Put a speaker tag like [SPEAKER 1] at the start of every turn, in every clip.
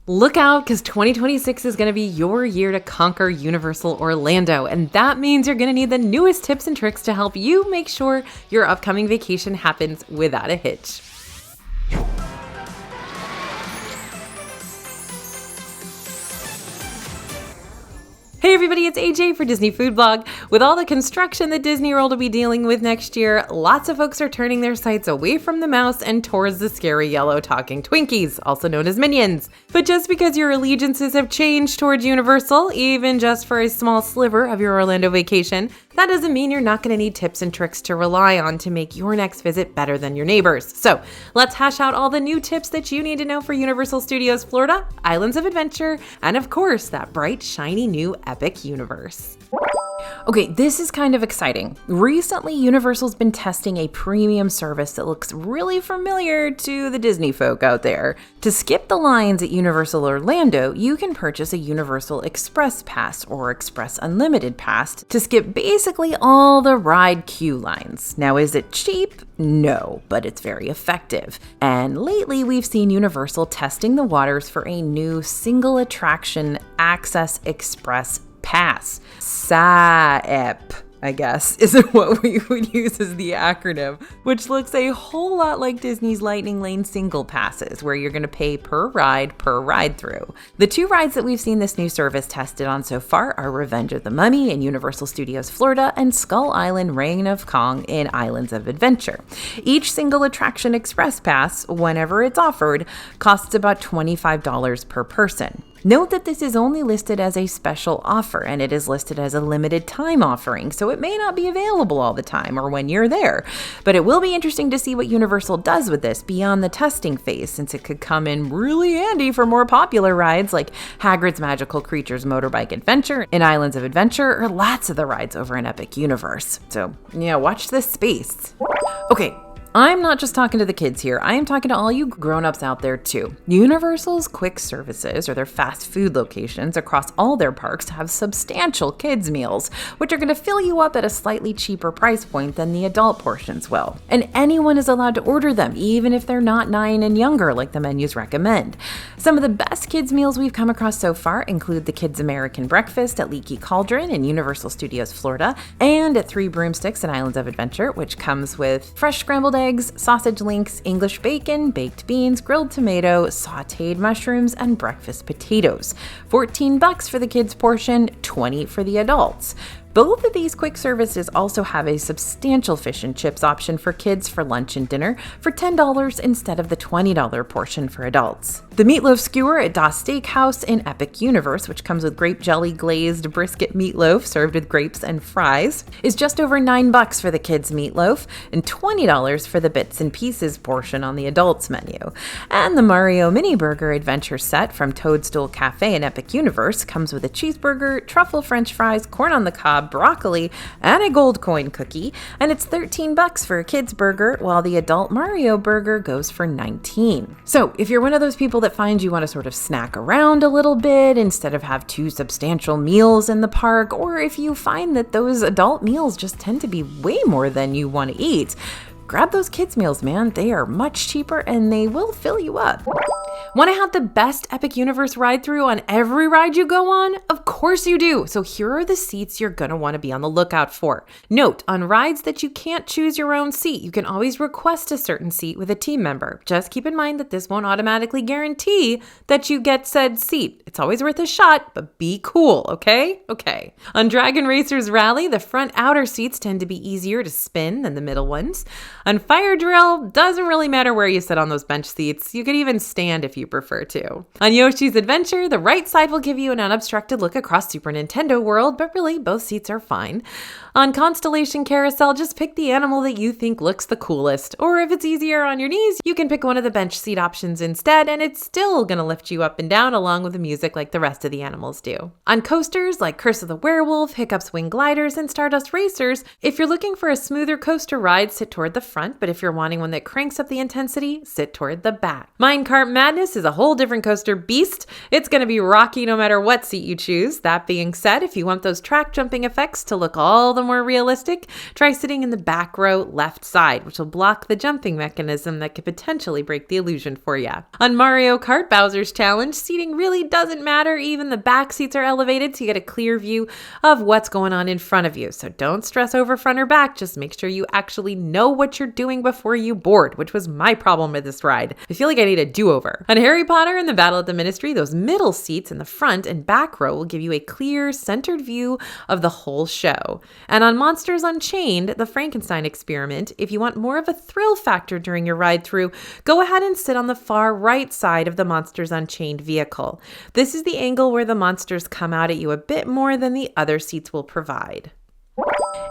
[SPEAKER 1] Look out, because 2026 is going to be your year to conquer Universal Orlando, and that means you're going to need the newest tips and tricks to help you make sure your upcoming vacation happens without a hitch. Hey everybody, it's AJ for Disney Food Blog. With all the construction that Disney World will be dealing with next year, lots of folks are turning their sights away from the mouse and towards the scary yellow talking Twinkies, also known as Minions. But just because your allegiances have changed towards Universal, even just for a small sliver of your Orlando vacation, that doesn't mean you're not going to need tips and tricks to rely on to make your next visit better than your neighbors. So let's hash out all the new tips that you need to know for Universal Studios Florida, Islands of Adventure, and of course, that bright, shiny new Epic Universe. Okay, this is kind of exciting. Recently, Universal's been testing a premium service that looks really familiar to the Disney folk out there. To skip the lines at Universal Orlando, you can purchase a Universal Express Pass or Express Unlimited Pass to skip basically all the ride queue lines. Now, is it cheap? No, but it's very effective. And lately, we've seen Universal testing the waters for a new single attraction Access Express Pass. SAEP, I guess, is what we would use as the acronym, which looks a whole lot like Disney's Lightning Lane single passes, where you're going to pay per ride through. The two rides that we've seen this new service tested on so far are Revenge of the Mummy in Universal Studios Florida and Skull Island Reign of Kong in Islands of Adventure. Each single attraction express pass, whenever it's offered, costs about $25 per person. Note that this is only listed as a special offer, and it is listed as a limited time offering, so it may not be available all the time or when you're there. But it will be interesting to see what Universal does with this beyond the testing phase, since it could come in really handy for more popular rides like Hagrid's Magical Creatures Motorbike Adventure in Islands of Adventure, or lots of the rides over in Epic Universe. So, yeah, watch this space. Okay. I'm not just talking to the kids here, I am talking to all you grown-ups out there too. Universal's quick services, or their fast food locations across all their parks, have substantial kids meals, which are going to fill you up at a slightly cheaper price point than the adult portions will. And anyone is allowed to order them, even if they're not 9 and younger like the menus recommend. Some of the best kids meals we've come across so far include the Kids American Breakfast at Leaky Cauldron in Universal Studios Florida, and at Three Broomsticks in Islands of Adventure, which comes with fresh scrambled eggs, sausage links, English bacon, baked beans, grilled tomato, sautéed mushrooms, and breakfast potatoes. $14 for the kids portion, $20 for the adults. Both of these quick services also have a substantial fish and chips option for kids for lunch and dinner for $10 instead of the $20 portion for adults. The meatloaf skewer at Das Steakhouse in Epic Universe, which comes with grape jelly glazed brisket meatloaf served with grapes and fries, is just over $9 for the kids' meatloaf and $20 for the bits and pieces portion on the adults menu. And the Mario Mini Burger Adventure set from Toadstool Cafe in Epic Universe comes with a cheeseburger, truffle french fries, corn on the cob, broccoli, and a gold coin cookie, and it's $13 for a kid's burger, while the adult Mario burger goes for $19. So if you're one of those people that finds you want to sort of snack around a little bit instead of have two substantial meals in the park, or if you find that those adult meals just tend to be way more than you want to eat, grab those kids meals, man. They are much cheaper and they will fill you up. Want to have the best Epic Universe ride through on every ride you go on? Of course you do. So here are the seats you're going to want to be on the lookout for. Note, on rides that you can't choose your own seat, you can always request a certain seat with a team member. Just keep in mind that this won't automatically guarantee that you get said seat. It's always worth a shot, but be cool, okay? Okay. On Dragon Racers Rally, the front outer seats tend to be easier to spin than the middle ones. On Fire Drill, doesn't really matter where you sit on those bench seats. You could even stand if you prefer to. On Yoshi's Adventure, the right side will give you an unobstructed look across Super Nintendo World, but really both seats are fine. On Constellation Carousel, just pick the animal that you think looks the coolest. Or if it's easier on your knees, you can pick one of the bench seat options instead, and it's still going to lift you up and down along with the music like the rest of the animals do. On coasters like Curse of the Werewolf, Hiccup's Wing Gliders, and Stardust Racers, if you're looking for a smoother coaster ride, sit toward the front front, but if you're wanting one that cranks up the intensity, sit toward the back. Minecart Madness is a whole different coaster beast. It's going to be rocky no matter what seat you choose. That being said, if you want those track jumping effects to look all the more realistic, try sitting in the back row left side, which will block the jumping mechanism that could potentially break the illusion for you. On Mario Kart Bowser's Challenge, seating really doesn't matter. Even the back seats are elevated so you get a clear view of what's going on in front of you. So don't stress over front or back. Just make sure you actually know what you're doing before you board, which was my problem with this ride. I feel like I need a do-over. On Harry Potter and the Battle at the Ministry, those middle seats in the front and back row will give you a clear, centered view of the whole show. And on Monsters Unchained, the Frankenstein experiment, if you want more of a thrill factor during your ride through, go ahead and sit on the far right side of the Monsters Unchained vehicle. This is the angle where the monsters come out at you a bit more than the other seats will provide.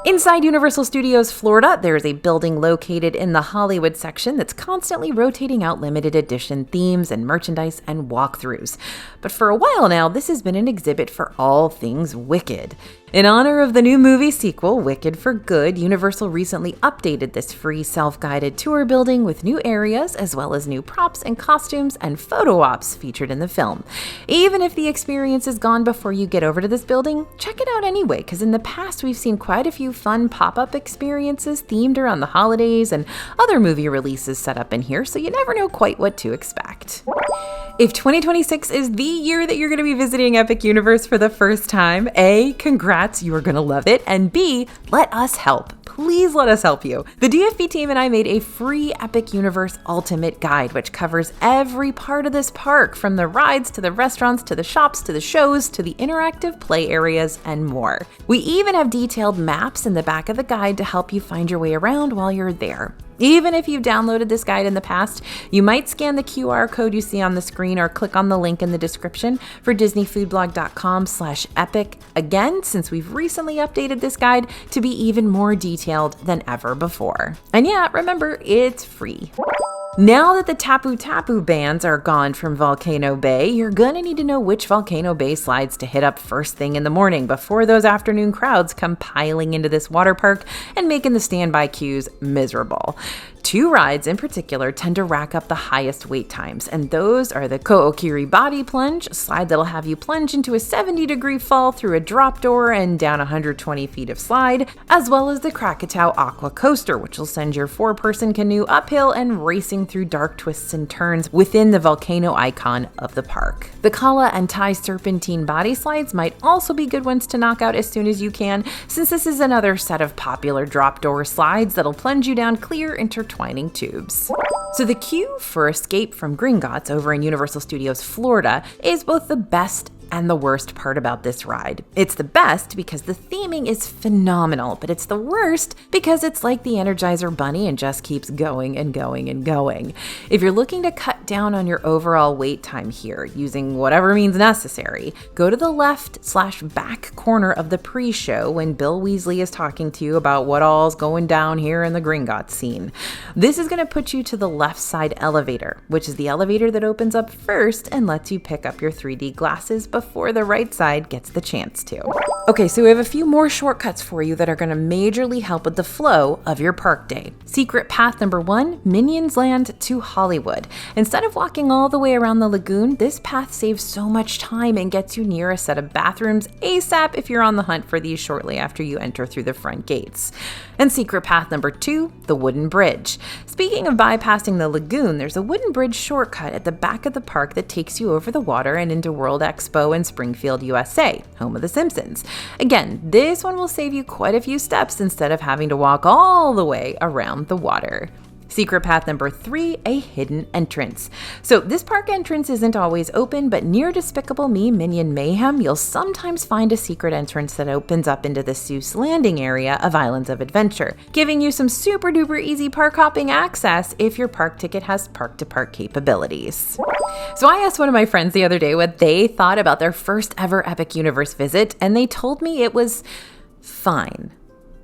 [SPEAKER 1] Inside Universal Studios Florida, there is a building located in the Hollywood section that's constantly rotating out limited edition themes and merchandise and walkthroughs. But for a while now, this has been an exhibit for all things Wicked. In honor of the new movie sequel, Wicked for Good, Universal recently updated this free self-guided tour building with new areas as well as new props and costumes and photo ops featured in the film. Even if the experience is gone before you get over to this building, check it out anyway, because in the past we've seen quite a few fun pop-up experiences themed around the holidays and other movie releases set up in here, so you never know quite what to expect. If 2026 is the year that you're going to be visiting Epic Universe for the first time, A, congrats, you are going to love it, and B, let us help. Please let us help you. The DFB team and I made a free Epic Universe Ultimate Guide, which covers every part of this park, from the rides to the restaurants to the shops to the shows to the interactive play areas and more. We even have detailed maps in the back of the guide to help you find your way around while you're there. Even if you've downloaded this guide in the past, you might scan the QR code you see on the screen or click on the link in the description for disneyfoodblog.com/epic. Again, since we've recently updated this guide to be even more detailed than ever before. And yeah, remember, it's free. Now that the Tapu Tapu bands are gone from Volcano Bay, you're gonna need to know which Volcano Bay slides to hit up first thing in the morning before those afternoon crowds come piling into this water park and making the standby queues miserable. Two rides in particular tend to rack up the highest wait times, and those are the Ko'okiri Body Plunge, a slide that'll have you plunge into a 70-degree fall through a drop door and down 120 feet of slide, as well as the Krakatau Aqua Coaster, which will send your four-person canoe uphill and racing through dark twists and turns within the volcano icon of the park. The Kala and Tai Serpentine body slides might also be good ones to knock out as soon as you can, since this is another set of popular drop door slides that'll plunge you down clear intertwining tubes. So the queue for Escape from Gringotts over in Universal Studios Florida is both the best and the worst part about this ride. It's the best because the theming is phenomenal, but it's the worst because it's like the Energizer Bunny and just keeps going and going and going. If you're looking to cut down on your overall wait time here, using whatever means necessary, go to the left/back corner of the pre-show when Bill Weasley is talking to you about what all's going down here in the Gringotts scene. This is going to put you to the left side elevator, which is the elevator that opens up first and lets you pick up your 3D glasses before the right side gets the chance to. Okay, so we have a few more shortcuts for you that are going to majorly help with the flow of your park day. Secret path number 1, Minions Land to Hollywood. Instead of walking all the way around the lagoon, this path saves so much time and gets you near a set of bathrooms ASAP if you're on the hunt for these shortly after you enter through the front gates. And secret path number 2, the wooden bridge. Speaking of bypassing the lagoon, there's a wooden bridge shortcut at the back of the park that takes you over the water and into World Expo in Springfield, USA, home of The Simpsons. Again, this one will save you quite a few steps instead of having to walk all the way around the water. Secret path number 3, a hidden entrance. So this park entrance isn't always open, but near Despicable Me Minion Mayhem, you'll sometimes find a secret entrance that opens up into the Seuss Landing area of Islands of Adventure, giving you some super duper easy park hopping access if your park ticket has park-to-park capabilities. So I asked one of my friends the other day what they thought about their first ever Epic Universe visit, and they told me it was fine.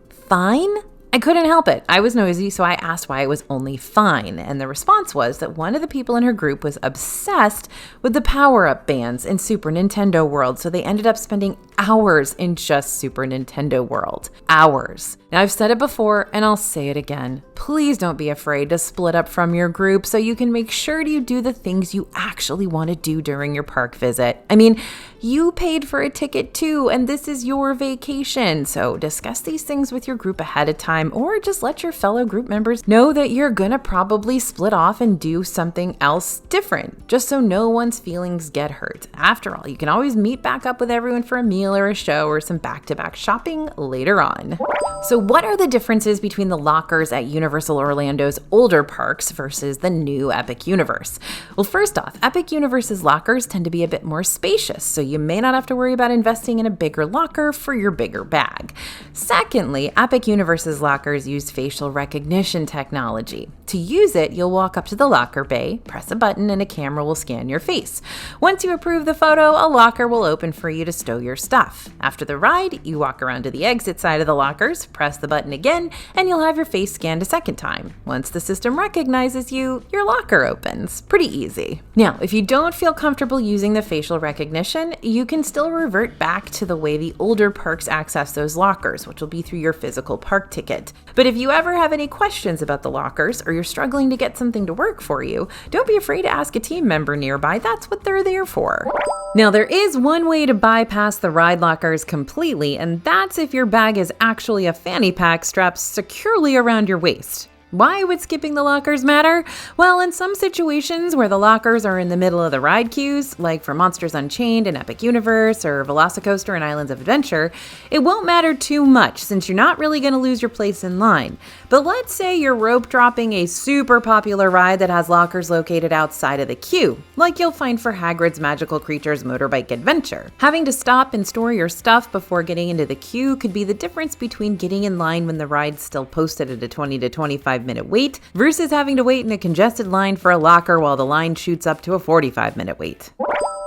[SPEAKER 1] Fine? I couldn't help it. I was nosy, so I asked why it was only fine, and the response was that one of the people in her group was obsessed with the power-up bands in Super Nintendo World, so they ended up spending hours in just Super Nintendo World. Hours. Now, I've said it before and I'll say it again. Please don't be afraid to split up from your group so you can make sure you do the things you actually want to do during your park visit. I mean, you paid for a ticket too, and this is your vacation. So discuss these things with your group ahead of time, or just let your fellow group members know that you're gonna probably split off and do something else different, just so no one's feelings get hurt. After all, you can always meet back up with everyone for a meal or a show or some back-to-back shopping later on. So what are the differences between the lockers at Universal Orlando's older parks versus the new Epic Universe? Well, first off, Epic Universe's lockers tend to be a bit more spacious, so you may not have to worry about investing in a bigger locker for your bigger bag. Secondly, Epic Universe's lockers use facial recognition technology. To use it, you'll walk up to the locker bay, press a button, and a camera will scan your face. Once you approve the photo, a locker will open for you to stow your stuff. After the ride, you walk around to the exit side of the lockers, press the button again, and you'll have your face scanned a second time. Once the system recognizes you, your locker opens. Pretty easy. Now, if you don't feel comfortable using the facial recognition, you can still revert back to the way the older parks access those lockers, which will be through your physical park ticket. But if you ever have any questions about the lockers, or you're struggling to get something to work for you, don't be afraid to ask a team member nearby. That's what they're there for. Now, there is one way to bypass the ride lockers completely, and that's if your bag is actually a fanny pack strapped securely around your waist. Why would skipping the lockers matter? Well, in some situations where the lockers are in the middle of the ride queues, like for Monsters Unchained and Epic Universe or Velocicoaster and Islands of Adventure, it won't matter too much since you're not really going to lose your place in line. But let's say you're rope dropping a super popular ride that has lockers located outside of the queue, like you'll find for Hagrid's Magical Creatures Motorbike Adventure. Having to stop and store your stuff before getting into the queue could be the difference between getting in line when the ride's still posted at a 20 to 25-minute wait versus having to wait in a congested line for a locker while the line shoots up to a 45-minute wait.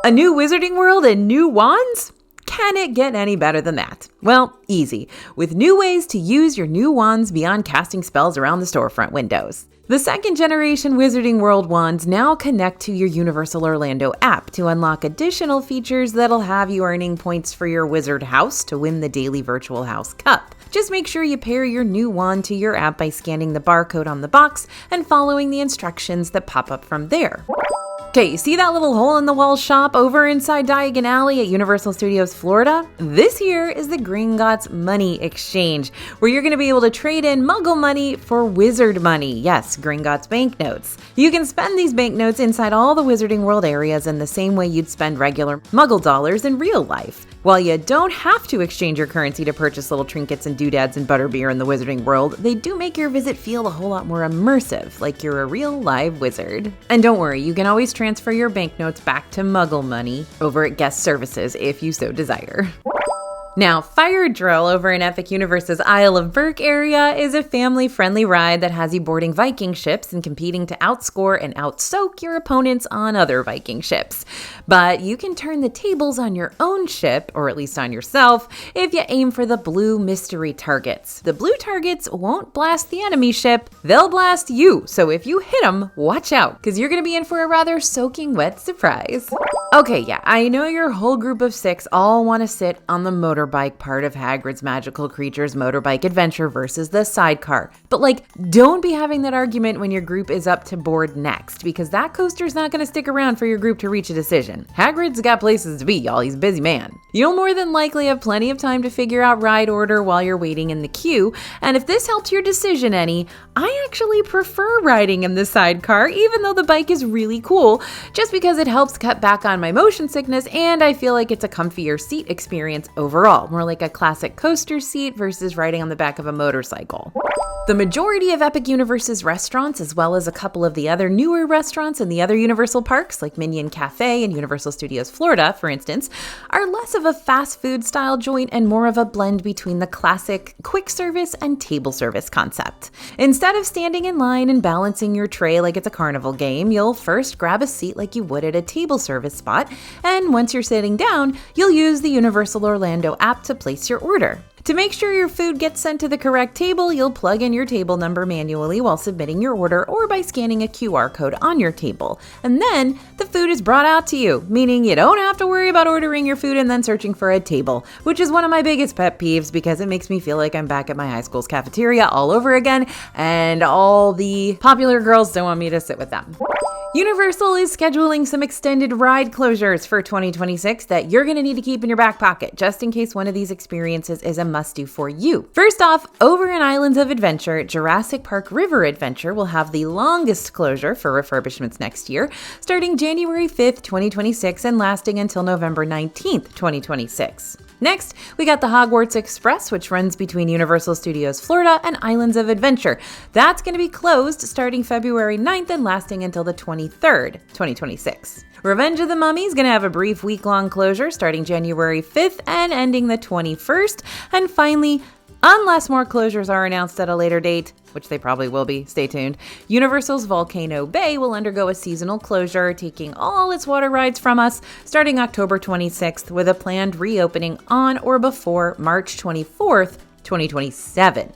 [SPEAKER 1] A new Wizarding World and new wands? Can it get any better than that? Well, easy, with new ways to use your new wands beyond casting spells around the storefront windows. The second generation Wizarding World wands now connect to your Universal Orlando app to unlock additional features that'll have you earning points for your Wizard House to win the daily Virtual House Cup. Just make sure you pair your new wand to your app by scanning the barcode on the box and following the instructions that pop up from there. Okay, you see that little hole-in-the-wall shop over inside Diagon Alley at Universal Studios Florida? This here is the Gringotts Money Exchange, where you're going to be able to trade in Muggle money for Wizard money. Yes, Gringotts banknotes. You can spend these banknotes inside all the Wizarding World areas in the same way you'd spend regular Muggle dollars in real life. While you don't have to exchange your currency to purchase little trinkets and doodads and butterbeer in the Wizarding World, they do make your visit feel a whole lot more immersive, like you're a real live wizard. And don't worry, you can always transfer your banknotes back to Muggle money over at guest services if you so desire. Now, Fire Drill over in Epic Universe's Isle of Berk area is a family-friendly ride that has you boarding Viking ships and competing to outscore and outsoak your opponents on other Viking ships. But you can turn the tables on your own ship, or at least on yourself, if you aim for the blue mystery targets. The blue targets won't blast the enemy ship, they'll blast you. So if you hit them, watch out, because you're going to be in for a rather soaking wet surprise. Okay, yeah, I know your whole group of 6 all want to sit on the motorbike part of Hagrid's Magical Creatures Motorbike Adventure versus the sidecar. But don't be having that argument when your group is up to board next, because that coaster's not going to stick around for your group to reach a decision. Hagrid's got places to be, y'all. He's a busy man. You'll more than likely have plenty of time to figure out ride order while you're waiting in the queue, and if this helps your decision any, I actually prefer riding in the sidecar, even though the bike is really cool, just because it helps cut back on my motion sickness, and I feel like it's a comfier seat experience overall, more like a classic coaster seat versus riding on the back of a motorcycle. The majority of Epic Universe's restaurants, as well as a couple of the other newer restaurants in the other Universal parks, like Minion Cafe and Universal Studios Florida, for instance, are less of a fast food style joint and more of a blend between the classic quick service and table service concept. Instead of standing in line and balancing your tray like it's a carnival game, you'll first grab a seat like you would at a table service spot, and once you're sitting down, you'll use the Universal Orlando app to place your order. To make sure your food gets sent to the correct table, you'll plug in your table number manually while submitting your order or by scanning a QR code on your table. And then the food is brought out to you, meaning you don't have to worry about ordering your food and then searching for a table, which is one of my biggest pet peeves because it makes me feel like I'm back at my high school's cafeteria all over again, and all the popular girls don't want me to sit with them. Universal is scheduling some extended ride closures for 2026 that you're going to need to keep in your back pocket, just in case one of these experiences is a must-do for you. First off, over in Islands of Adventure, Jurassic Park River Adventure will have the longest closure for refurbishments next year, starting January 5th, 2026 and lasting until November 19th, 2026. Next, we got the Hogwarts Express, which runs between Universal Studios Florida and Islands of Adventure. That's going to be closed starting February 9th and lasting until the 23rd, 2026. Revenge of the Mummy is going to have a brief week-long closure starting January 5th and ending the 21st. And finally, unless more closures are announced at a later date, which they probably will be, stay tuned, Universal's Volcano Bay will undergo a seasonal closure, taking all its water rides from us starting October 26th with a planned reopening on or before March 24th, 2027.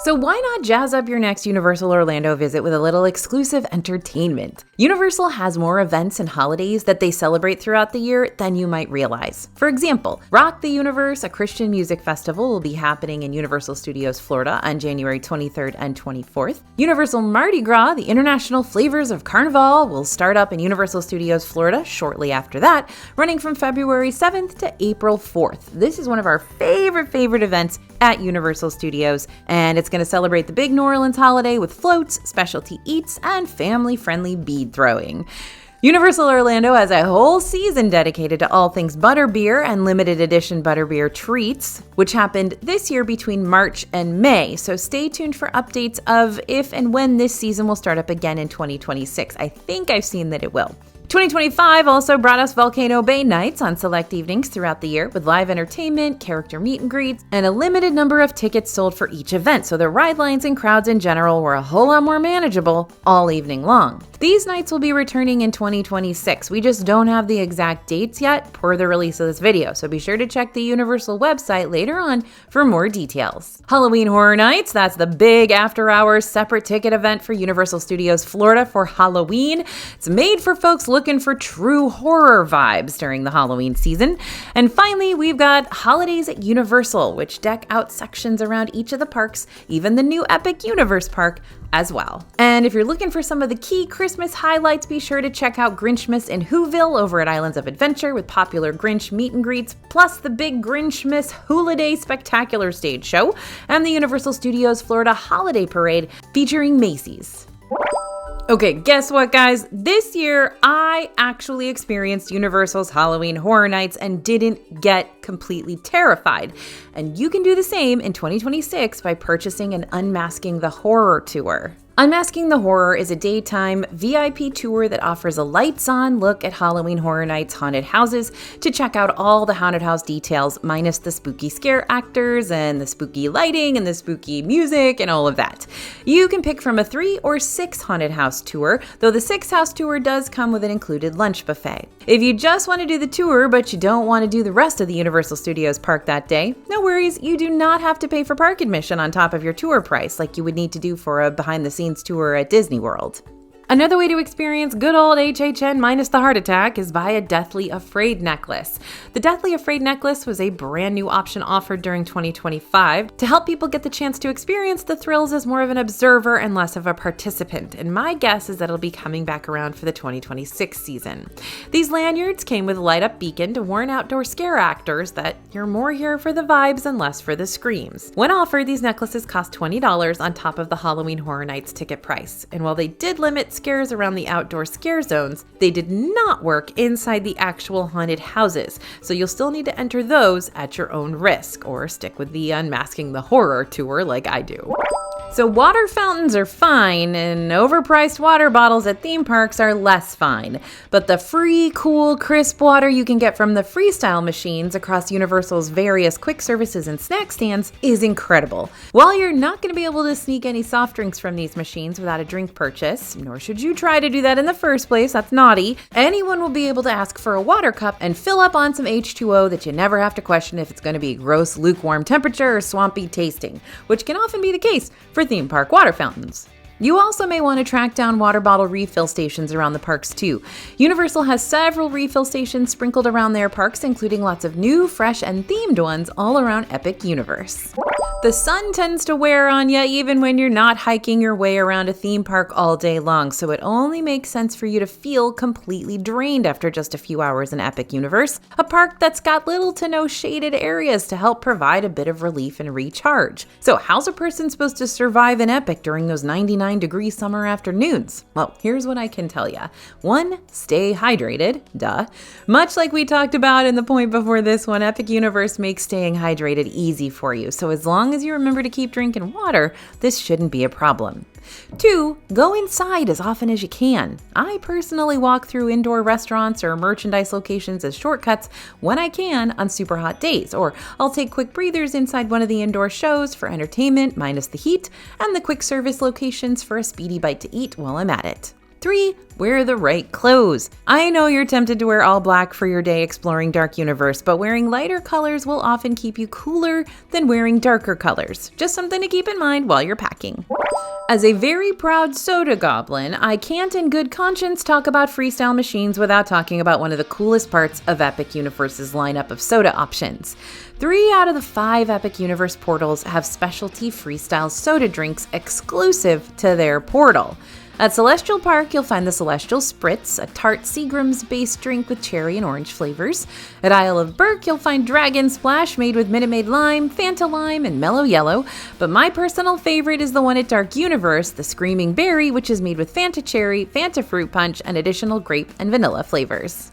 [SPEAKER 1] So why not jazz up your next Universal Orlando visit with a little exclusive entertainment? Universal has more events and holidays that they celebrate throughout the year than you might realize. For example, Rock the Universe, a Christian music festival, will be happening in Universal Studios Florida on January 23rd and 24th. Universal Mardi Gras, the International Flavors of Carnival, will start up in Universal Studios Florida shortly after that, running from February 7th to April 4th. This is one of our favorite events at Universal Studios, and it's going to celebrate the big New Orleans holiday with floats, specialty eats, and family-friendly bead throwing. Universal Orlando has a whole season dedicated to all things Butterbeer and limited edition Butterbeer treats, which happened this year between March and May. So stay tuned for updates of if and when this season will start up again in 2026. I think I've seen that it will. 2025 also brought us Volcano Bay nights on select evenings throughout the year with live entertainment, character meet and greets, and a limited number of tickets sold for each event, so the ride lines and crowds in general were a whole lot more manageable all evening long. These nights will be returning in 2026. We just don't have the exact dates yet per the release of this video, so be sure to check the Universal website later on for more details. Halloween Horror Nights, that's the big after-hours separate ticket event for Universal Studios Florida for Halloween. It's made for folks looking for true horror vibes during the Halloween season. And finally, we've got Holidays at Universal, which deck out sections around each of the parks, even the new Epic Universe Park as well. And if you're looking for some of the key Christmas highlights, be sure to check out Grinchmas in Whoville over at Islands of Adventure with popular Grinch meet and greets, plus the big Grinchmas Hula Day Spectacular stage show, and the Universal Studios Florida Holiday Parade featuring Macy's. Okay, guess what, guys? This year, I actually experienced Universal's Halloween Horror Nights and didn't get completely terrified. And you can do the same in 2026 by purchasing an Unmasking the Horror tour. Unmasking the Horror is a daytime VIP tour that offers a lights-on look at Halloween Horror Nights haunted houses to check out all the haunted house details minus the spooky scare actors and the spooky lighting and the spooky music and all of that. You can pick from a 3 or 6 haunted house tour, though the 6 house tour does come with an included lunch buffet. If you just want to do the tour but you don't want to do the rest of the Universal Studios park that day, no worries, you do not have to pay for park admission on top of your tour price like you would need to do for a behind-the-scenes tour at Disney World. Another way to experience good old HHN minus the heart attack is buy a Deathly Afraid necklace. The Deathly Afraid necklace was a brand new option offered during 2025 to help people get the chance to experience the thrills as more of an observer and less of a participant. And my guess is that it'll be coming back around for the 2026 season. These lanyards came with a light-up beacon to warn outdoor scare actors that you're more here for the vibes and less for the screams. When offered, these necklaces cost $20 on top of the Halloween Horror Nights ticket price. And while they did limit scares around the outdoor scare zones, they did not work inside the actual haunted houses, so you'll still need to enter those at your own risk, or stick with the Unmasking the Horror tour like I do. So water fountains are fine, and overpriced water bottles at theme parks are less fine. But the free, cool, crisp water you can get from the freestyle machines across Universal's various quick services and snack stands is incredible. While you're not going to be able to sneak any soft drinks from these machines without a drink purchase, nor should you try to do that in the first place, that's naughty, anyone will be able to ask for a water cup and fill up on some H2O that you never have to question if it's going to be gross, lukewarm temperature or swampy tasting, which can often be the case for theme park water fountains. You also may want to track down water bottle refill stations around the parks too. Universal has several refill stations sprinkled around their parks, including lots of new, fresh, and themed ones all around Epic Universe. The sun tends to wear on you even when you're not hiking your way around a theme park all day long, so it only makes sense for you to feel completely drained after just a few hours in Epic Universe, a park that's got little to no shaded areas to help provide a bit of relief and recharge. So how's a person supposed to survive in Epic during those 99-degree summer afternoons? Well, here's what I can tell you. 1, stay hydrated, duh. Much like we talked about in the point before this one, Epic Universe makes staying hydrated easy for you, so as long as you remember to keep drinking water, this shouldn't be a problem. 2, go inside as often as you can. I personally walk through indoor restaurants or merchandise locations as shortcuts when I can on super hot days, or I'll take quick breathers inside one of the indoor shows for entertainment minus the heat, and the quick service locations for a speedy bite to eat while I'm at it. 3, wear the right clothes. I know you're tempted to wear all black for your day exploring Dark Universe, but wearing lighter colors will often keep you cooler than wearing darker colors. Just something to keep in mind while you're packing. As a very proud soda goblin, I can't in good conscience talk about freestyle machines without talking about one of the coolest parts of Epic Universe's lineup of soda options. 3 out of the 5 Epic Universe portals have specialty freestyle soda drinks exclusive to their portal. At Celestial Park, you'll find the Celestial Spritz, a tart Seagram's-based drink with cherry and orange flavors. At Isle of Berk, you'll find Dragon Splash made with Minute Maid Lime, Fanta Lime, and Mellow Yellow. But my personal favorite is the one at Dark Universe, the Screaming Berry, which is made with Fanta Cherry, Fanta Fruit Punch, and additional grape and vanilla flavors.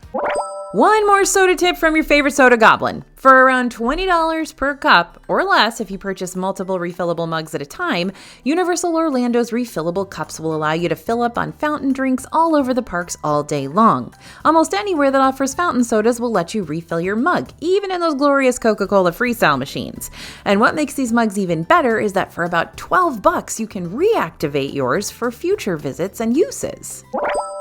[SPEAKER 1] One more soda tip from your favorite soda goblin. For around $20 per cup, or less if you purchase multiple refillable mugs at a time, Universal Orlando's refillable cups will allow you to fill up on fountain drinks all over the parks all day long. Almost anywhere that offers fountain sodas will let you refill your mug, even in those glorious Coca-Cola freestyle machines. And what makes these mugs even better is that for about $12 you can reactivate yours for future visits and uses.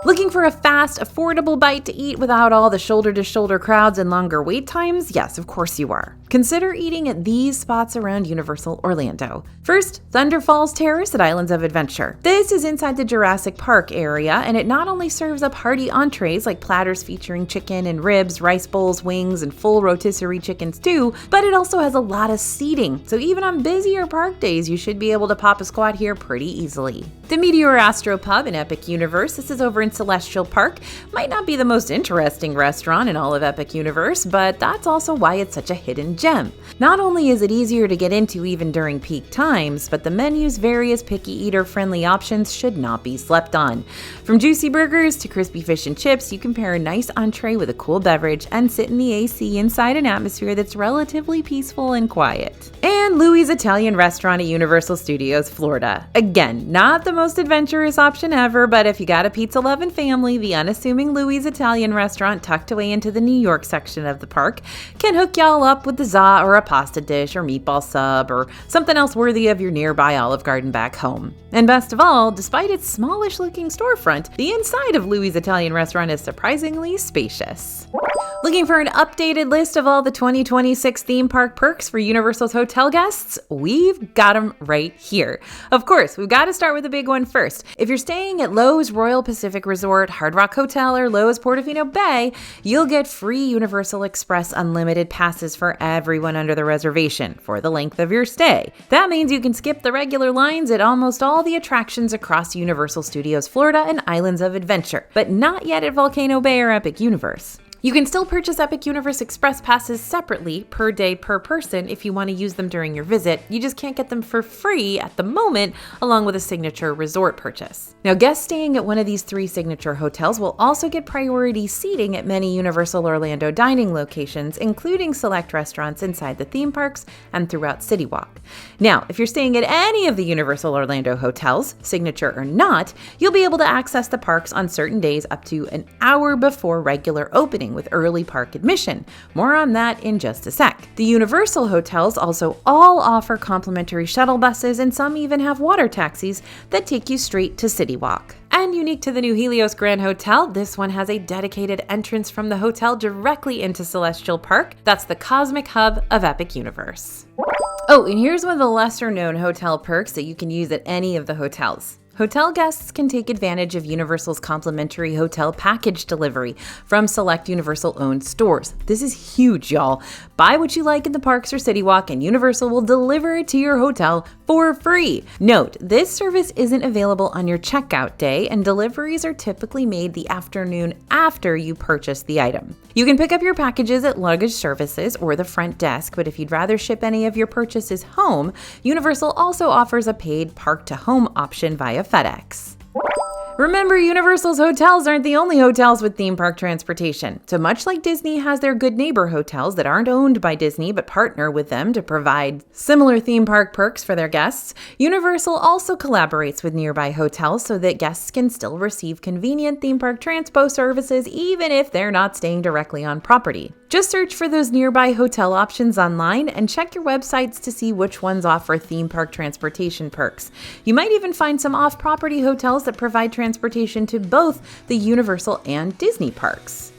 [SPEAKER 1] Looking for a fast, affordable bite to eat without all the shoulder-to-shoulder crowds and longer wait times? Yes, of course you are. Consider eating at these spots around Universal Orlando. First, Thunder Falls Terrace at Islands of Adventure. This is inside the Jurassic Park area, and it not only serves up hearty entrees like platters featuring chicken and ribs, rice bowls, wings, and full rotisserie chicken stew, but it also has a lot of seating, so even on busier park days, you should be able to pop a squat here pretty easily. The Meteor Astro Pub in Epic Universe, this is over in Celestial Park, might not be the most interesting restaurant in all of Epic Universe, but that's also why it's such a hidden gem. Not only is it easier to get into even during peak times, but the menu's various picky eater-friendly options should not be slept on. From juicy burgers to crispy fish and chips, you can pair a nice entree with a cool beverage and sit in the AC inside an atmosphere that's relatively peaceful and quiet. And Louie's Italian Restaurant at Universal Studios, Florida. Again, not the most adventurous option ever, but if you got a pizza-loving family, the unassuming Louie's Italian Restaurant tucked away into the New York section of the park can hook y'all up with the za or a pasta dish or meatball sub or something else worthy of your nearby Olive Garden back home. And best of all, despite its smallish looking storefront, the inside of Louie's Italian Restaurant is surprisingly spacious. Looking for an updated list of all the 2026 theme park perks for Universal's hotel guests? We've got them right here. Of course, we've got to start with the big one first. If you're staying at Lowe's Royal Pacific Resort, Hard Rock Hotel, or Lowe's Portofino Bay, you'll get free Universal Express Unlimited passes for everyone under the reservation for the length of your stay. That means you can skip the regular lines at almost all the attractions across Universal Studios Florida and Islands of Adventure, but not yet at Volcano Bay or Epic Universe. You can still purchase Epic Universe Express passes separately, per day per person, if you want to use them during your visit. You just can't get them for free at the moment, along with a signature resort purchase. Now, guests staying at one of these 3 signature hotels will also get priority seating at many Universal Orlando dining locations, including select restaurants inside the theme parks and throughout City Walk. Now, if you're staying at any of the Universal Orlando hotels, signature or not, you'll be able to access the parks on certain days up to an hour before regular opening with early park admission. More on that in just a sec. The Universal hotels also all offer complimentary shuttle buses, and some even have water taxis that take you straight to City Walk. And unique to the new Helios Grand Hotel, this one has a dedicated entrance from the hotel directly into Celestial Park. That's the cosmic hub of Epic Universe. Oh, and here's one of the lesser known hotel perks that you can use at any of the hotels. Hotel guests can take advantage of Universal's complimentary hotel package delivery from select Universal-owned stores. This is huge, y'all. Buy what you like in the parks or City Walk, and Universal will deliver it to your hotel for free. Note, this service isn't available on your checkout day, and deliveries are typically made the afternoon after you purchase the item. You can pick up your packages at luggage services or the front desk, but if you'd rather ship any of your purchases home, Universal also offers a paid park-to-home option via FedEx. Remember, Universal's hotels aren't the only hotels with theme park transportation. So much like Disney has their Good Neighbor hotels that aren't owned by Disney but partner with them to provide similar theme park perks for their guests, Universal also collaborates with nearby hotels so that guests can still receive convenient theme park transpo services even if they're not staying directly on property. Just search for those nearby hotel options online and check your websites to see which ones offer theme park transportation perks. You might even find some off-property hotels that provide transportation to both the Universal and Disney parks.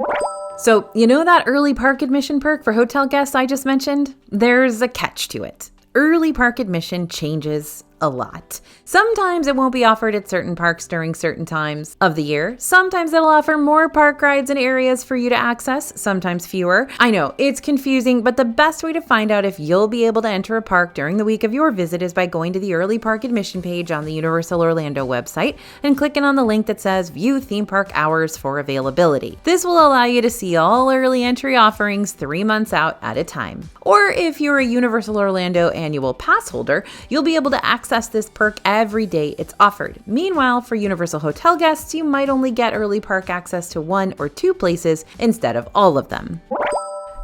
[SPEAKER 1] So, you know that early park admission perk for hotel guests I just mentioned? There's a catch to it. Early park admission changes a lot. Sometimes it won't be offered at certain parks during certain times of the year. Sometimes it'll offer more park rides and areas for you to access, sometimes fewer. I know, it's confusing, but the best way to find out if you'll be able to enter a park during the week of your visit is by going to the early park admission page on the Universal Orlando website and clicking on the link that says View Theme Park Hours for Availability. This will allow you to see all early entry offerings 3 months out at a time. Or if you're a Universal Orlando annual pass holder, you'll be able to access this perk every day it's offered. Meanwhile, for Universal hotel guests, you might only get early park access to 1 or 2 places instead of all of them.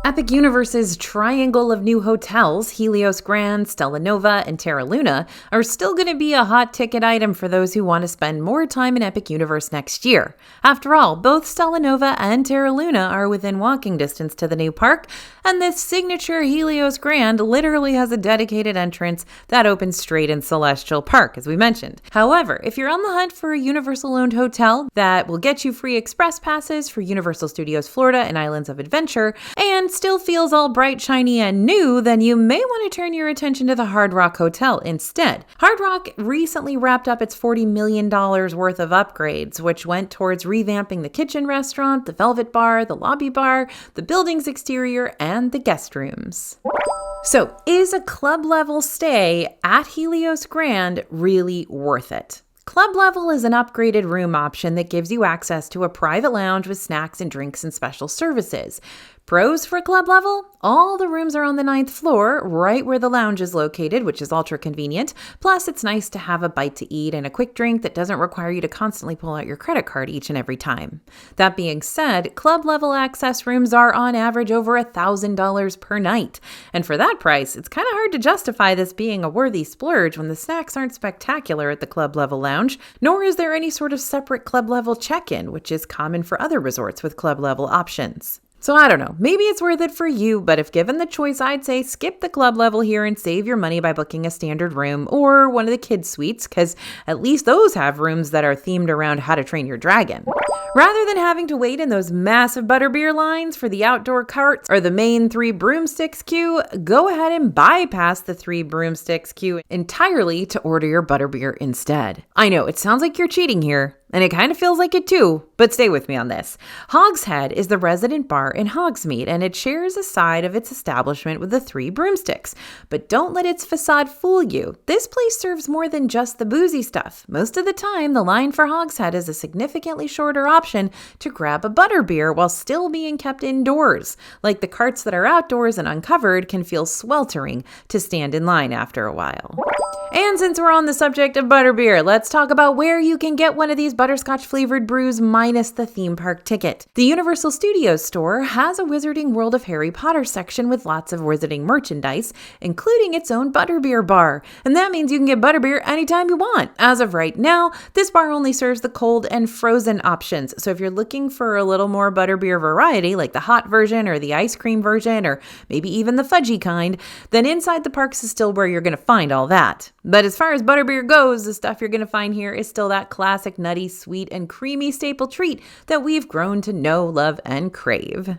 [SPEAKER 1] Epic Universe's triangle of new hotels, Helios Grand, Stella Nova, and Terra Luna, are still going to be a hot ticket item for those who want to spend more time in Epic Universe next year. After all, both Stella Nova and Terra Luna are within walking distance to the new park, and this signature Helios Grand literally has a dedicated entrance that opens straight in Celestial Park, as we mentioned. However, if you're on the hunt for a Universal-owned hotel that will get you free express passes for Universal Studios Florida and Islands of Adventure, and still feels all bright, shiny, and new, then you may want to turn your attention to the Hard Rock Hotel instead. Hard Rock recently wrapped up its $40 million worth of upgrades, which went towards revamping the kitchen restaurant, the Velvet Bar, the lobby bar, the building's exterior, and the guest rooms. So, is a club level stay at Helios Grand really worth it? Club Level is an upgraded room option that gives you access to a private lounge with snacks and drinks and special services. Pros for Club Level? All the rooms are on the 9th floor, right where the lounge is located, which is ultra convenient. Plus, it's nice to have a bite to eat and a quick drink that doesn't require you to constantly pull out your credit card each and every time. That being said, Club Level access rooms are on average over $1,000 per night. And for that price, it's kind of hard to justify this being a worthy splurge when the snacks aren't spectacular at the Club Level lounge, nor is there any sort of separate Club Level check-in, which is common for other resorts with Club Level options. So I don't know, maybe it's worth it for you, but if given the choice, I'd say skip the Club Level here and save your money by booking a standard room or one of the kids' suites, because at least those have rooms that are themed around How to Train Your Dragon. Rather than having to wait in those massive Butterbeer lines for the outdoor carts or the main 3 broomsticks queue, go ahead and bypass the 3 broomsticks queue entirely to order your Butterbeer instead. I know, it sounds like you're cheating here, and it kind of feels like it too, but stay with me on this. Hogshead is the resident bar in Hogsmeade, and it shares a side of its establishment with the Three Broomsticks. But don't let its facade fool you. This place serves more than just the boozy stuff. Most of the time, the line for Hogshead is a significantly shorter option to grab a butterbeer while still being kept indoors. Like the carts that are outdoors and uncovered can feel sweltering to stand in line after a while. And since we're on the subject of butterbeer, let's talk about where you can get one of these butterscotch flavored brews minus the theme park ticket. The Universal Studios store has a Wizarding World of Harry Potter section with lots of wizarding merchandise, including its own butterbeer bar. And that means you can get butterbeer anytime you want. As of right now, this bar only serves the cold and frozen options. So if you're looking for a little more butterbeer variety, like the hot version or the ice cream version, or maybe even the fudgy kind, then inside the parks is still where you're going to find all that. But as far as butterbeer goes, the stuff you're going to find here is still that classic nutty, sweet, and creamy staple treat that we've grown to know, love, and crave.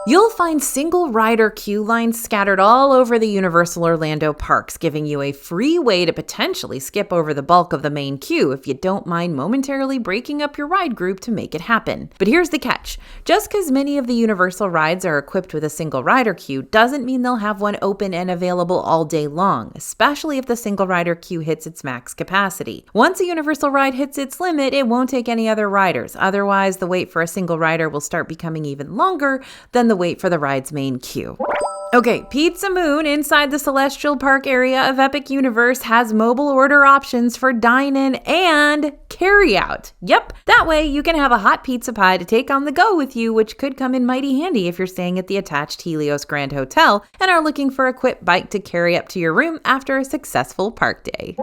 [SPEAKER 1] You'll find single rider queue lines scattered all over the Universal Orlando parks, giving you a free way to potentially skip over the bulk of the main queue if you don't mind momentarily breaking up your ride group to make it happen. But here's the catch. Just because many of the Universal rides are equipped with a single rider queue doesn't mean they'll have one open and available all day long, especially if the single rider queue hits its max capacity. Once a Universal ride hits its limit, it won't take any other riders. Otherwise, the wait for a single rider will start becoming even longer than the wait for the ride's main queue. Okay, Pizza Moon inside the Celestial Park area of Epic Universe has mobile order options for dine-in and carry-out. Yep, that way you can have a hot pizza pie to take on the go with you, which could come in mighty handy if you're staying at the attached Helios Grand Hotel and are looking for a quick bite to carry up to your room after a successful park day.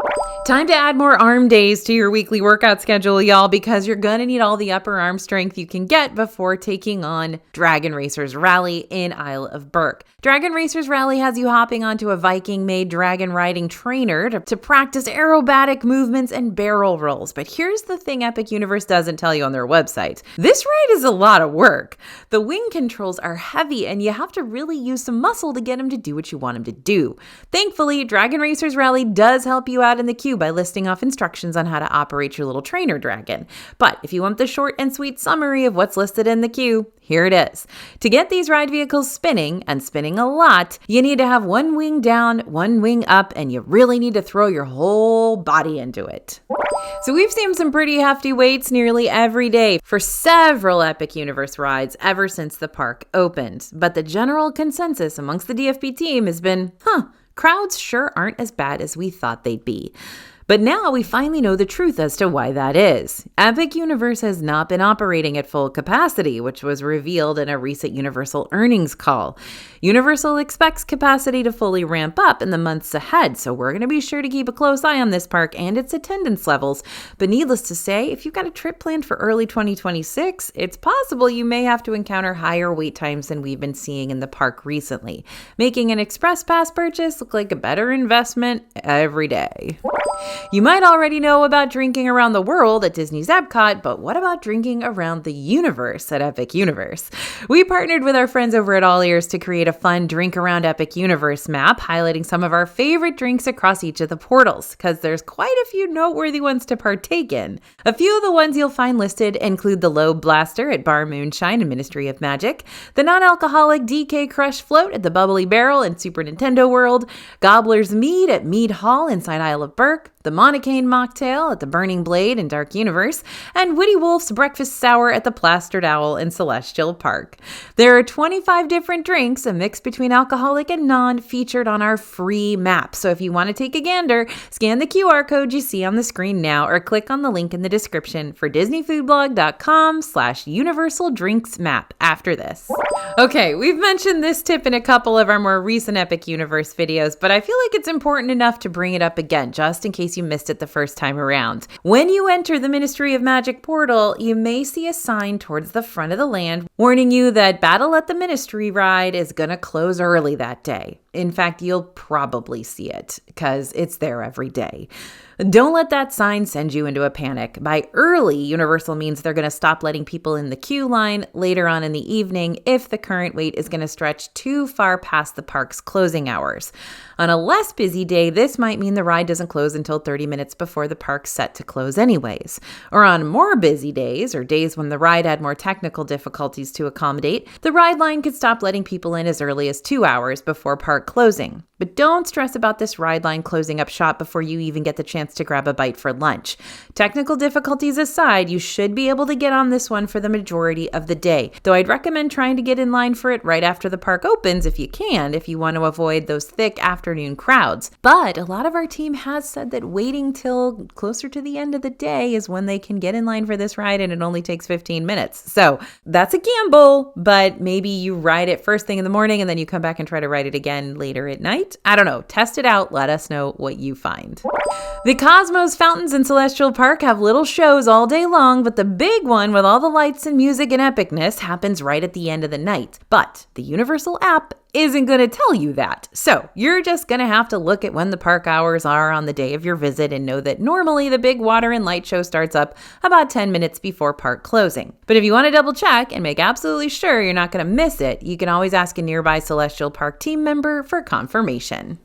[SPEAKER 1] Time to add more arm days to your weekly workout schedule, y'all, because you're gonna need all the upper arm strength you can get before taking on Dragon Racers Rally in Isle of Berk. Dragon Racers Rally has you hopping onto a Viking-made dragon riding trainer to practice aerobatic movements and barrel rolls. But here's the thing Epic Universe doesn't tell you on their website. This ride is a lot of work. The wing controls are heavy and you have to really use some muscle to get them to do what you want them to do. Thankfully, Dragon Racers Rally does help you out in the queue by listing off instructions on how to operate your little trainer dragon. But if you want the short and sweet summary of what's listed in the queue, here it is. To get these ride vehicles spinning, and spinning a lot, you need to have one wing down, one wing up, and you really need to throw your whole body into it. So we've seen some pretty hefty waits nearly every day for several Epic Universe rides ever since the park opened. But the general consensus amongst the DFP team has been, crowds sure aren't as bad as we thought they'd be. But now we finally know the truth as to why that is. Epic Universe has not been operating at full capacity, which was revealed in a recent Universal earnings call. Universal expects capacity to fully ramp up in the months ahead, so we're going to be sure to keep a close eye on this park and its attendance levels. But needless to say, if you've got a trip planned for early 2026, it's possible you may have to encounter higher wait times than we've been seeing in the park recently, making an express pass purchase look like a better investment every day. You might already know about drinking around the world at Disney's Epcot, but what about drinking around the universe at Epic Universe? We partnered with our friends over at All Ears to create a fun Drink Around Epic Universe map, highlighting some of our favorite drinks across each of the portals, because there's quite a few noteworthy ones to partake in. A few of the ones you'll find listed include the Lobe Blaster at Bar Moonshine and Ministry of Magic, the non-alcoholic DK Crush Float at the Bubbly Barrel in Super Nintendo World, Gobbler's Mead at Mead Hall inside Isle of Berk, the Monocaine Mocktail at the Burning Blade in Dark Universe, and Witty Wolf's Breakfast Sour at the Plastered Owl in Celestial Park. There are 25 different drinks, a mix between alcoholic and non, featured on our free map. So if you want to take a gander, scan the QR code you see on the screen now or click on the link in the description for disneyfoodblog.com/Universal Drinks Map after this. Okay, we've mentioned this tip in a couple of our more recent Epic Universe videos, but I feel like it's important enough to bring it up again, just in case you missed it the first time around. When you enter the Ministry of Magic portal, you may see a sign towards the front of the land warning you that Battle at the Ministry ride is gonna close early that day. In fact, you'll probably see it because it's there every day. Don't let that sign send you into a panic. By early, Universal means they're going to stop letting people in the queue line later on in the evening if the current wait is going to stretch too far past the park's closing hours. On a less busy day, this might mean the ride doesn't close until 30 minutes before the park's set to close anyways. Or on more busy days, or days when the ride had more technical difficulties to accommodate, the ride line could stop letting people in as early as 2 hours before park closing. But don't stress about this ride line closing up shop before you even get the chance to grab a bite for lunch. Technical difficulties aside, you should be able to get on this one for the majority of the day, though I'd recommend trying to get in line for it right after the park opens if you can, if you want to avoid those thick afternoon crowds. But a lot of our team has said that waiting till closer to the end of the day is when they can get in line for this ride, and it only takes 15 minutes. So that's a gamble, but maybe you ride it first thing in the morning and then you come back and try to ride it again later at night. I don't know. Test it out. Let us know what you find. The Cosmos fountains in Celestial Park have little shows all day long, but the big one with all the lights and music and epicness happens right at the end of the night. But the Universal app isn't going to tell you that. So you're just going to have to look at when the park hours are on the day of your visit and know that normally the big water and light show starts up about 10 minutes before park closing. But if you want to double check and make absolutely sure you're not going to miss it, you can always ask a nearby Celestial Park team member for confirmation.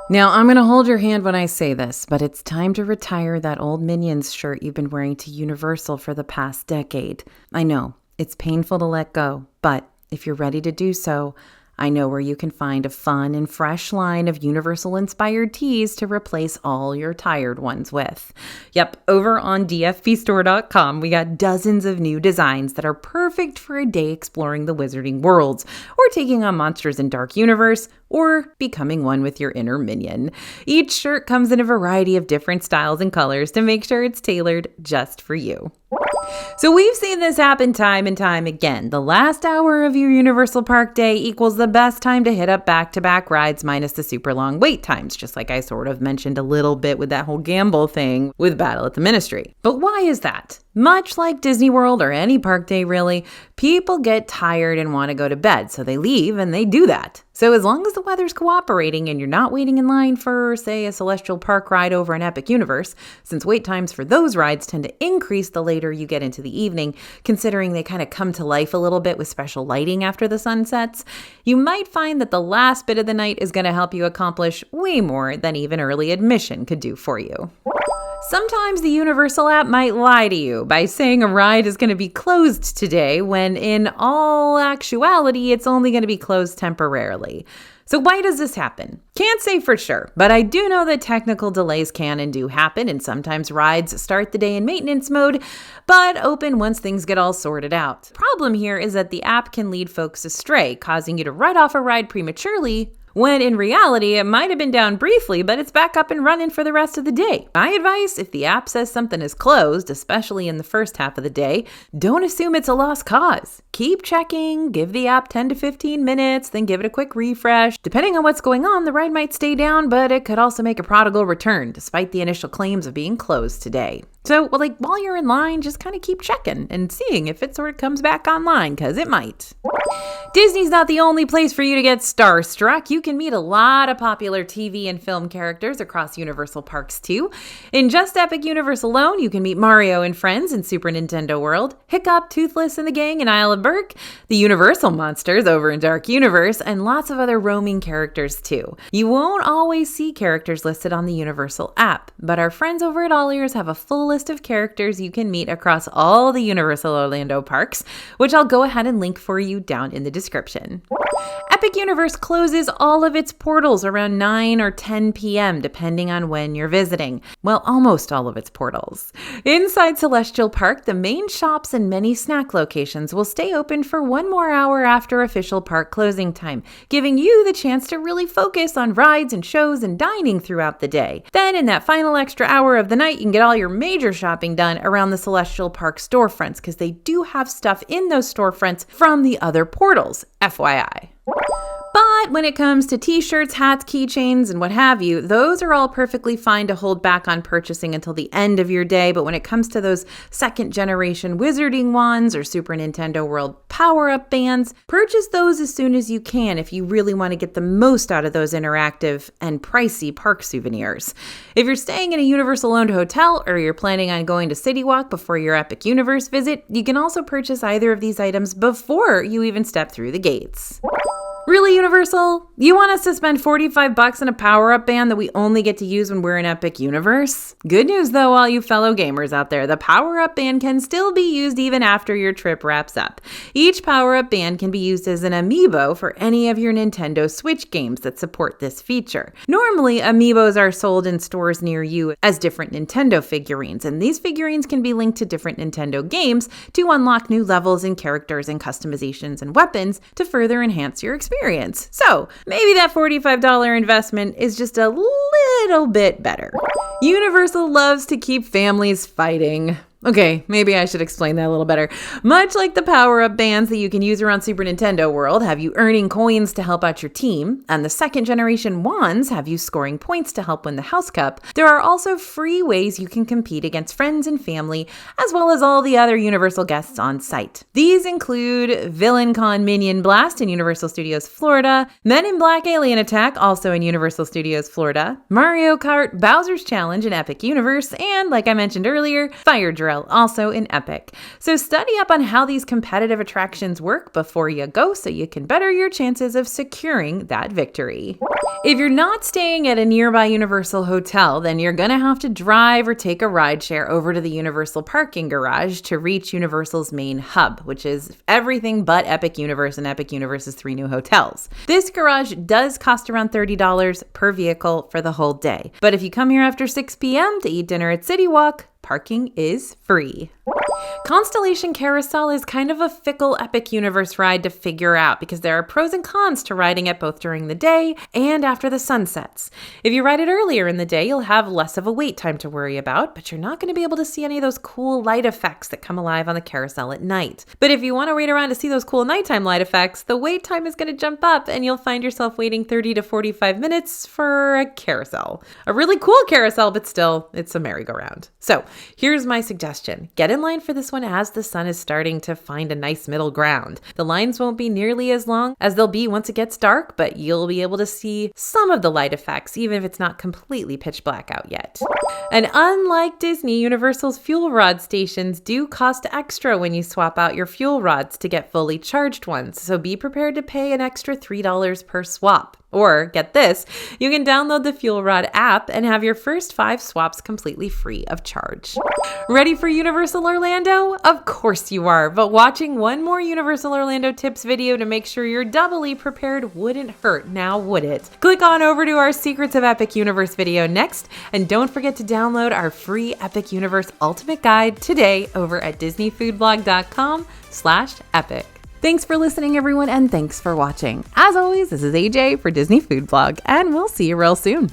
[SPEAKER 1] Now, I'm going to hold your hand when I say this, but it's time to retire that old Minions shirt you've been wearing to Universal for the past decade. I know, it's painful to let go, but if you're ready to do so, I know where you can find a fun and fresh line of Universal-inspired tees to replace all your tired ones with. Yep, over on dfbstore.com, we got dozens of new designs that are perfect for a day exploring the wizarding worlds, or taking on monsters in Dark Universe, or becoming one with your inner minion. Each shirt comes in a variety of different styles and colors to make sure it's tailored just for you. So we've seen this happen time and time again. The last hour of your Universal Park day equals the best time to hit up back-to-back rides minus the super long wait times, just like I sort of mentioned a little bit with that whole gamble thing with Battle at the Ministry. But why is that? Much like Disney World or any park day really, people get tired and want to go to bed, so they leave and they do that. So as long as the weather's cooperating and you're not waiting in line for, say, a Celestial Park ride over an Epic Universe, since wait times for those rides tend to increase the later you get into the evening, considering they kind of come to life a little bit with special lighting after the sun sets, you might find that the last bit of the night is going to help you accomplish way more than even early admission could do for you. Sometimes the Universal app might lie to you by saying a ride is going to be closed today when in all actuality it's only going to be closed temporarily. So why does this happen? Can't say for sure, but I do know that technical delays can and do happen, and sometimes rides start the day in maintenance mode, but open once things get all sorted out. The problem here is that the app can lead folks astray, causing you to write off a ride prematurely, when in reality, it might have been down briefly, but it's back up and running for the rest of the day. My advice, if the app says something is closed, especially in the first half of the day, don't assume it's a lost cause. Keep checking, give the app 10 to 15 minutes, then give it a quick refresh. Depending on what's going on, the ride might stay down, but it could also make a prodigal return, despite the initial claims of being closed today. So, while you're in line, just kind of keep checking and seeing if it sort of comes back online, because it might. Disney's not the only place for you to get starstruck. You can meet a lot of popular TV and film characters across Universal Parks, too. In just Epic Universe alone, you can meet Mario and friends in Super Nintendo World, Hiccup, Toothless, and the gang in Isle of Berk, the Universal monsters over in Dark Universe, and lots of other roaming characters, too. You won't always see characters listed on the Universal app, but our friends over at All Ears have a full list of characters you can meet across all the Universal Orlando parks, which I'll go ahead and link for you down in the description. Epic Universe closes all of its portals around 9 or 10 p.m. depending on when you're visiting. Well, almost all of its portals. Inside Celestial Park, the main shops and many snack locations will stay open for one more hour after official park closing time, giving you the chance to really focus on rides and shows and dining throughout the day. Then in that final extra hour of the night, you can get all your major shopping done around the Celestial Park storefronts, because they do have stuff in those storefronts from the other portals, FYI. By But when it comes to t-shirts, hats, keychains, and what have you, those are all perfectly fine to hold back on purchasing until the end of your day. But when it comes to those second generation wizarding wands or Super Nintendo World power-up bands, purchase those as soon as you can if you really want to get the most out of those interactive and pricey park souvenirs. If you're staying in a Universal-owned hotel or you're planning on going to City Walk before your Epic Universe visit, you can also purchase either of these items before you even step through the gates. Really, Universal? You want us to spend $45 on a power-up band that we only get to use when we're in Epic Universe? Good news though, all you fellow gamers out there, the power-up band can still be used even after your trip wraps up. Each power-up band can be used as an amiibo for any of your Nintendo Switch games that support this feature. Normally, amiibos are sold in stores near you as different Nintendo figurines, and these figurines can be linked to different Nintendo games to unlock new levels and characters and customizations and weapons to further enhance your experience. So maybe that $45 investment is just a little bit better. Universal loves to keep families fighting. Okay, maybe I should explain that a little better. Much like the power-up bands that you can use around Super Nintendo World have you earning coins to help out your team, and the second generation wands have you scoring points to help win the House Cup, there are also free ways you can compete against friends and family, as well as all the other Universal guests on site. These include Villain Con Minion Blast in Universal Studios Florida, Men in Black Alien Attack, also in Universal Studios Florida, Mario Kart Bowser's Challenge in Epic Universe, and like I mentioned earlier, Fire Drill, also in Epic. So study up on how these competitive attractions work before you go so you can better your chances of securing that victory. If you're not staying at a nearby Universal hotel, then you're gonna have to drive or take a rideshare over to the Universal parking garage to reach Universal's main hub, which is everything but Epic Universe and Epic Universe's 3 new hotels. This garage does cost around $30 per vehicle for the whole day. But if you come here after 6 p.m. to eat dinner at City Walk, parking is free. Constellation Carousel is kind of a fickle Epic Universe ride to figure out because there are pros and cons to riding it both during the day and after the sun sets. If you ride it earlier in the day, you'll have less of a wait time to worry about, but you're not going to be able to see any of those cool light effects that come alive on the carousel at night. But if you want to wait around to see those cool nighttime light effects, the wait time is going to jump up and you'll find yourself waiting 30 to 45 minutes for a carousel. A really cool carousel, but still, it's a merry-go-round. So here's my suggestion. Get in line for this one as the sun is starting to find a nice middle ground. The lines won't be nearly as long as they'll be once it gets dark, but you'll be able to see some of the light effects, even if it's not completely pitch black out yet. And unlike Disney, Universal's fuel rod stations do cost extra when you swap out your fuel rods to get fully charged ones, so be prepared to pay an extra $3 per swap. Or, get this, you can download the Fuel Rod app and have your first 5 swaps completely free of charge. Ready for Universal Orlando? Of course you are, but watching one more Universal Orlando tips video to make sure you're doubly prepared wouldn't hurt, now would it? Click on over to our Secrets of Epic Universe video next, and don't forget to download our free Epic Universe Ultimate Guide today over at disneyfoodblog.com/epic. Thanks for listening, everyone, and thanks for watching. As always, this is AJ for Disney Food Blog, and we'll see you real soon.